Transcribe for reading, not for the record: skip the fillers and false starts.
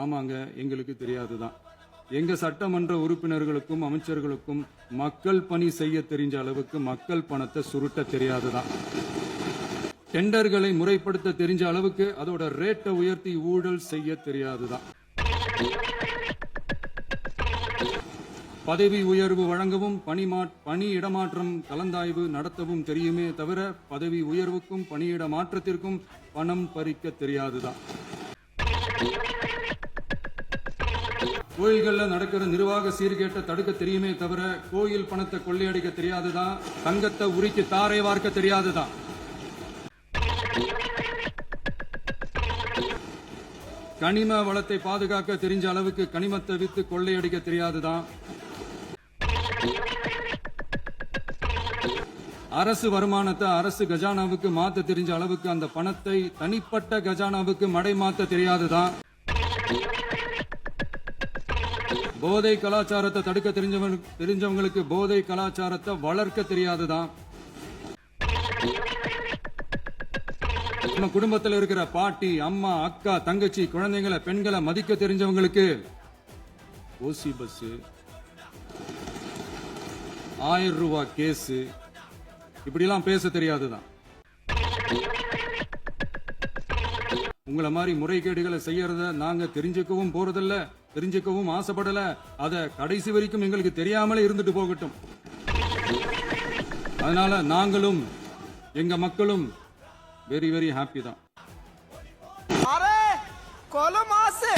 ஆமாங்க, எங்களுக்கு தெரியாதுதான். எங்க சட்டமன்ற உறுப்பினர்களுக்கும் அமைச்சர்களுக்கும் மக்கள் பணி செய்ய தெரிஞ்ச அளவுக்கு மக்கள் பணத்தை சுருட்ட தெரியாதுதான். டெண்டர்களை முறைப்படுத்த தெரிஞ்ச அளவுக்கு அதோட ரேட்டை உயர்த்தி ஊழல் செய்ய தெரியாதுதான். பதவி உயர்வு வழங்கவும் பணி இடமாற்றம் கலந்தாய்வு நடத்தவும் தெரியுமே தவிர பதவி உயர்வுக்கும் பணியிட மாற்றத்திற்கும் பணம் பறிக்க தெரியாதுதான். கோயில்கள்ல நடக்கிற நிர்வாக சீர்கேட்டை தடுக்க தெரியுமே தவிர கோயில் பணத்தை கொள்ளையடிக்க தெரியாதுதான். தங்கத்தை உருக்கி தாரை வார்க்க தெரியாதுதான். கனிம வளத்தை பாதுகாக்க தெரிஞ்ச அளவுக்கு கனிமத்தை வித்து கொள்ளையடிக்க தெரியாதுதான். அரசு வருமானத்தை அரசு கஜானாவுக்கு மாத்த தெரிஞ்ச அளவுக்கு அந்த பணத்தை தனிப்பட்ட கஜானாவுக்கு மடை மாத்த தெரியாதுதான். போதை கலாச்சாரத்தை தடுக்க தெரிஞ்சவங்களுக்கு போதை கலாச்சாரத்தை வளர்க்க தெரியாதுதான். நம்ம குடும்பத்தில் இருக்கிற பாட்டி, அம்மா, அக்கா, தங்கச்சி, குழந்தைகளை, பெண்களை மதிக்க தெரிஞ்சவங்களுக்கு ஓசி பஸ், 1000 ரூபாய் கேஸ், இப்படிலாம் பேச தெரியாதுதான். உங்களை மாதிரி முறைகேடுகளை செய்யறத நாங்க தெரிஞ்சுக்கவும் போறதில்ல, தெரிஞ்சுக்கவும் ஆசைப்படல. அத கடைசி வரைக்கும் எங்களுக்கு தெரியாமலே இருந்துட்டு போகட்டும். அதனால நாங்களும் எங்க மக்களும் வெரி வெரி ஹாப்பி தான். அரே கொலமாசு